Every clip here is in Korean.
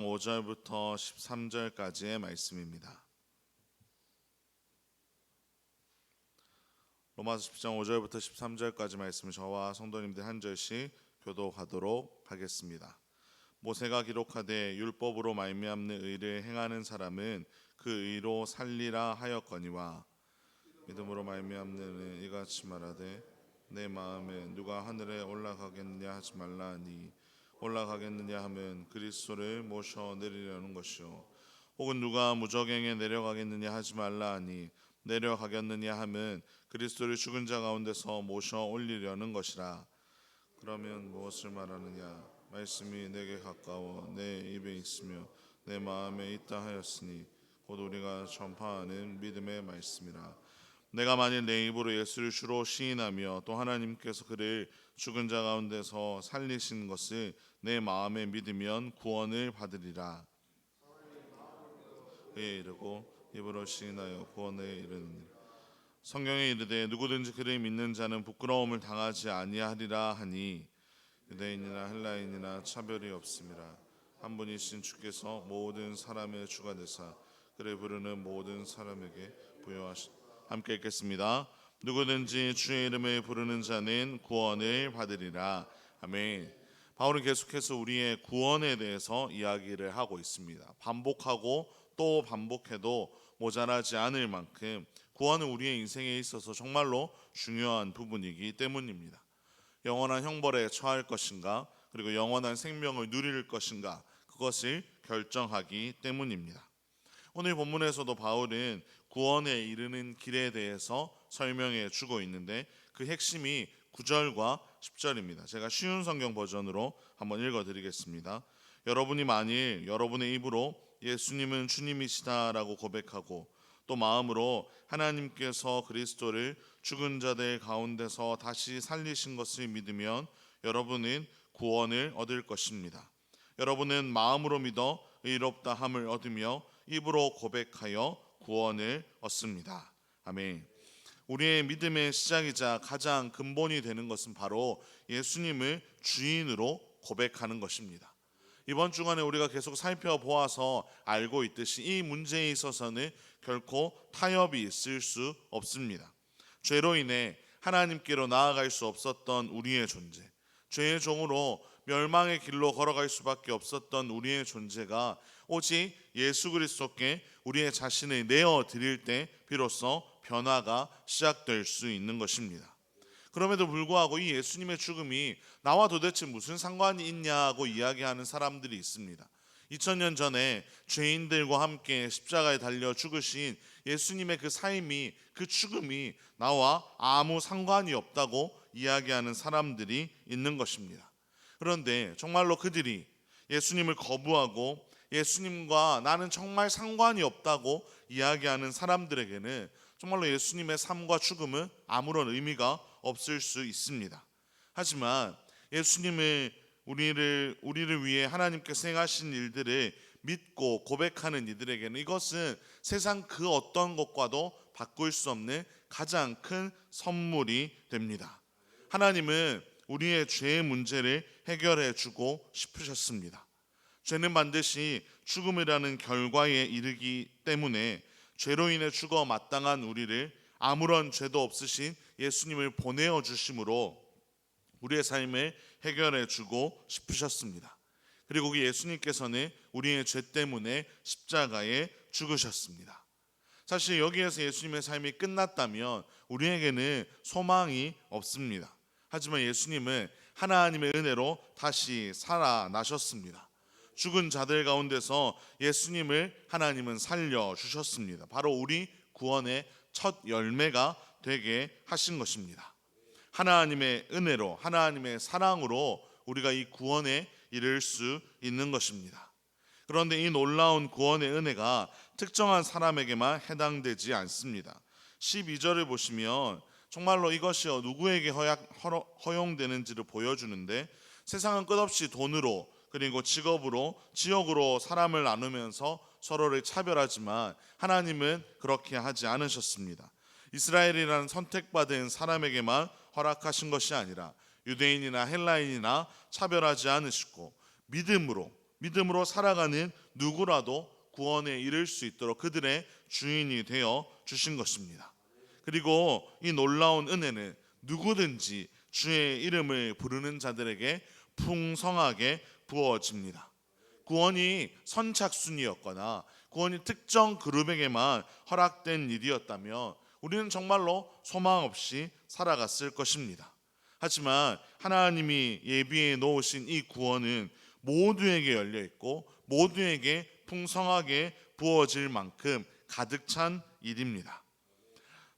5절부터 13절까지의 말씀입니다. 로마서 10장 5절부터 13절까지 말씀 저와 성도님들 한 절씩 교독하도록 하겠습니다. 모세가 기록하되 율법으로 말미암는 의를 행하는 사람은 그 의로 살리라 하였거니와 믿음으로 말미암는 의는 이같이 말하되 내 마음에 누가 하늘에 올라가겠느냐 하지 말라 하니 올라가겠느냐 하면 그리스도를 모셔 내리려는 것이요 혹은 누가 무저갱에 내려가겠느냐 하지 말라 하니 내려가겠느냐 하면 그리스도를 죽은 자 가운데서 모셔 올리려는 것이라. 그러면 무엇을 말하느냐? 말씀이 내게 가까워 내 입에 있으며 내 마음에 있다 하였으니 곧 우리가 전파하는 믿음의 말씀이라. 내가 만일 내 입으로 예수를 주로 시인하며 또 하나님께서 그를 죽은 자 가운데서 살리신 것을 내 마음에 믿으면 구원을 받으리라. 그에 이르고 입으로 시인하여 구원에 이르느니라. 성경에 이르되 누구든지 그를 믿는 자는 부끄러움을 당하지 아니하리라 하니 유대인이나 헬라인이나 차별이 없음이라. 한 분이신 주께서 모든 사람의 주가 되사 그를 부르는 모든 사람에게 부여하시. 함께 읽겠습니다. 누구든지 주의 이름을 부르는 자는 구원을 받으리라. 아멘. 바울은 계속해서 우리의 구원에 대해서 이야기를 하고 있습니다. 반복하고 또 반복해도 모자라지 않을 만큼 구원은 우리의 인생에 있어서 정말로 중요한 부분이기 때문입니다. 영원한 형벌에 처할 것인가, 그리고 영원한 생명을 누릴 것인가, 그것을 결정하기 때문입니다. 오늘 본문에서도 바울은 구원에 이르는 길에 대해서 설명해 주고 있는데 그 핵심이 9절과 10절입니다. 제가 쉬운 성경 버전으로 한번 읽어드리겠습니다. 여러분이 만일 여러분의 입으로 예수님은 주님이시다라고 고백하고 또 마음으로 하나님께서 그리스도를 죽은 자들 가운데서 다시 살리신 것을 믿으면 여러분은 구원을 얻을 것입니다. 여러분은 마음으로 믿어 의롭다 함을 얻으며 입으로 고백하여 구원을 얻습니다. 아멘. 우리의 믿음의 시작이자 가장 근본이 되는 것은 바로 예수님을 주인으로 고백하는 것입니다. 이번 주간에 우리가 계속 살펴보아서 알고 있듯이 이 문제에 있어서는 결코 타협이 있을 수 없습니다. 죄로 인해 하나님께로 나아갈 수 없었던 우리의 존재, 죄의 종으로 멸망의 길로 걸어갈 수밖에 없었던 우리의 존재가 오직 예수 그리스도께 우리의 자신을 내어드릴 때 비로소 변화가 시작될 수 있는 것입니다. 그럼에도 불구하고 이 예수님의 죽음이 나와 도대체 무슨 상관이 있냐고 이야기하는 사람들이 있습니다. 2000년 전에 죄인들과 함께 십자가에 달려 죽으신 예수님의 그 삶이, 그 죽음이 나와 아무 상관이 없다고 이야기하는 사람들이 있는 것입니다. 그런데 정말로 그들이 예수님을 거부하고 예수님과 나는 정말 상관이 없다고 이야기하는 사람들에게는 정말로 예수님의 삶과 죽음은 아무런 의미가 없을 수 있습니다. 하지만 예수님을 우리를 위해 하나님께서 행하신 일들을 믿고 고백하는 이들에게는 이것은 세상 그 어떤 것과도 바꿀 수 없는 가장 큰 선물이 됩니다. 하나님은 우리의 죄의 문제를 해결해 주고 싶으셨습니다. 죄는 반드시 죽음이라는 결과에 이르기 때문에 죄로 인해 죽어 마땅한 우리를 아무런 죄도 없으신 예수님을 보내어 주심으로 우리의 삶을 해결해 주고 싶으셨습니다. 그리고 그 예수님께서는 우리의 죄 때문에 십자가에 죽으셨습니다. 사실 여기에서 예수님의 삶이 끝났다면 우리에게는 소망이 없습니다. 하지만 예수님은 하나님의 은혜로 다시 살아나셨습니다. 죽은 자들 가운데서 예수님을 하나님은 살려주셨습니다. 바로 우리 구원의 첫 열매가 되게 하신 것입니다. 하나님의 은혜로, 하나님의 사랑으로 우리가 이 구원에 이를 수 있는 것입니다. 그런데 이 놀라운 구원의 은혜가 특정한 사람에게만 해당되지 않습니다. 12절을 보시면 정말로 이것이 누구에게 허용되는지를 보여주는데 세상은 끝없이 돈으로 그리고 직업으로 지역으로 사람을 나누면서 서로를 차별하지만 하나님은 그렇게 하지 않으셨습니다. 이스라엘이라는 선택받은 사람에게만 허락하신 것이 아니라 유대인이나 헬라인이나 차별하지 않으시고 믿음으로 믿음으로 살아가는 누구라도 구원에 이를 수 있도록 그들의 주인이 되어 주신 것입니다. 그리고 이 놀라운 은혜는 누구든지 주의 이름을 부르는 자들에게 풍성하게 부어집니다. 구원이 선착순이었거나 구원이 특정 그룹에게만 허락된 일이었다면 우리는 정말로 소망 없이 살아갔을 것입니다. 하지만 하나님이 예비해 놓으신 이 구원은 모두에게 열려 있고 모두에게 풍성하게 부어질 만큼 가득 찬 일입니다.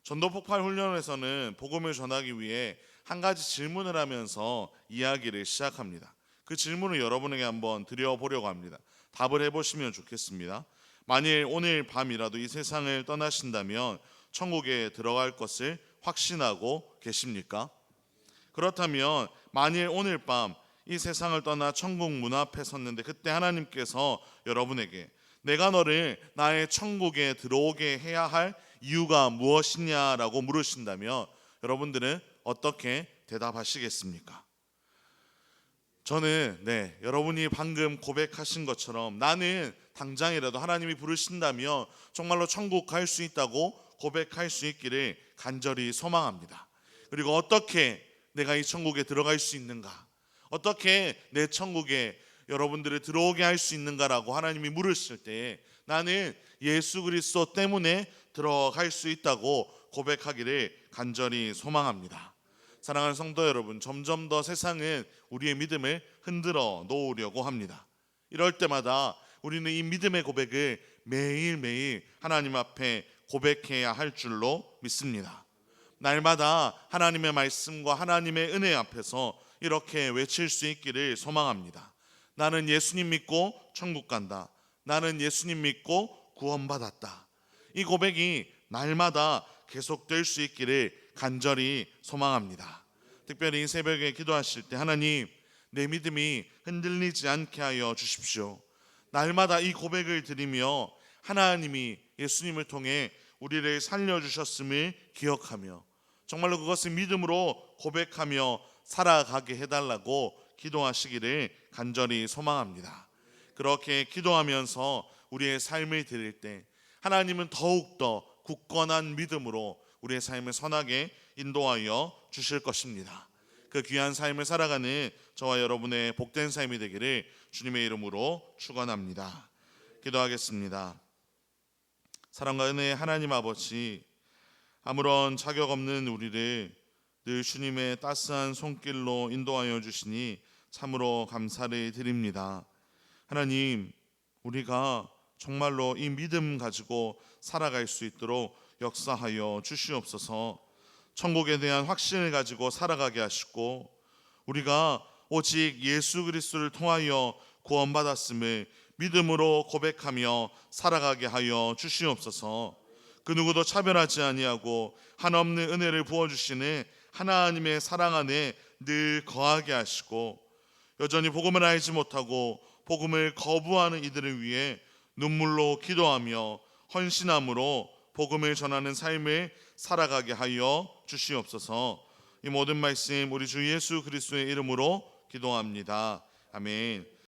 전도 폭발 훈련에서는 복음을 전하기 위해 한 가지 질문을 하면서 이야기를 시작합니다. 그 질문을 여러분에게 한번 드려보려고 합니다. 답을 해보시면 좋겠습니다. 만일 오늘 밤이라도 이 세상을 떠나신다면 천국에 들어갈 것을 확신하고 계십니까? 그렇다면 만일 오늘 밤 이 세상을 떠나 천국 문 앞에 섰는데 그때 하나님께서 여러분에게 내가 너를 나의 천국에 들어오게 해야 할 이유가 무엇이냐라고 물으신다면 여러분들은 어떻게 대답하시겠습니까? 저는 여러분이 방금 고백하신 것처럼 나는 당장이라도 하나님이 부르신다면 정말로 천국 갈 수 있다고 고백할 수 있기를 간절히 소망합니다. 그리고 어떻게 내가 이 천국에 들어갈 수 있는가? 어떻게 내 천국에 여러분들을 들어오게 할 수 있는가라고 하나님이 물으실 때 나는 예수 그리스도 때문에 들어갈 수 있다고 고백하기를 간절히 소망합니다. 사랑하는 성도 여러분, 점점 더 세상은 우리의 믿음을 흔들어 놓으려고 합니다. 이럴 때마다 우리는 이 믿음의 고백을 매일매일 하나님 앞에 고백해야 할 줄로 믿습니다. 날마다 하나님의 말씀과 하나님의 은혜 앞에서 이렇게 외칠 수 있기를 소망합니다. 나는 예수님 믿고 천국 간다. 나는 예수님 믿고 구원받았다. 이 고백이 날마다 계속될 수 있기를 간절히 소망합니다. 특별히 이 새벽에 기도하실 때 하나님, 내 믿음이 흔들리지 않게 하여 주십시오. 날마다 이 고백을 드리며 하나님이 예수님을 통해 우리를 살려주셨음을 기억하며 정말로 그것을 믿음으로 고백하며 살아가게 해달라고 기도하시기를 간절히 소망합니다. 그렇게 기도하면서 우리의 삶을 드릴 때 하나님은 더욱더 굳건한 믿음으로 우리의 삶을 선하게 인도하여 주실 것입니다. 그 귀한 삶을 살아가는 저와 여러분의 복된 삶이 되기를 주님의 이름으로 축원합니다. 기도하겠습니다. 사랑과 은혜의 하나님 아버지, 아무런 자격 없는 우리를 늘 주님의 따스한 손길로 인도하여 주시니 참으로 감사를 드립니다. 하나님, 우리가 정말로 이 믿음 가지고 살아갈 수 있도록 역사하여 주시옵소서. 천국에 대한 확신을 가지고 살아가게 하시고 우리가 오직 예수 그리스도를 통하여 구원받았음을 믿음으로 고백하며 살아가게 하여 주시옵소서. 그 누구도 차별하지 아니하고 한없는 은혜를 부어주시는 하나님의 사랑 안에 늘 거하게 하시고 여전히 복음을 알지 못하고 복음을 거부하는 이들을 위해 눈물로 기도하며 헌신함으로 복음을 전하는 삶을 살아가게 하여 주시옵소서. 이 모든 말씀 우리 주 예수 그리스도의 이름으로 기도합니다. 아멘.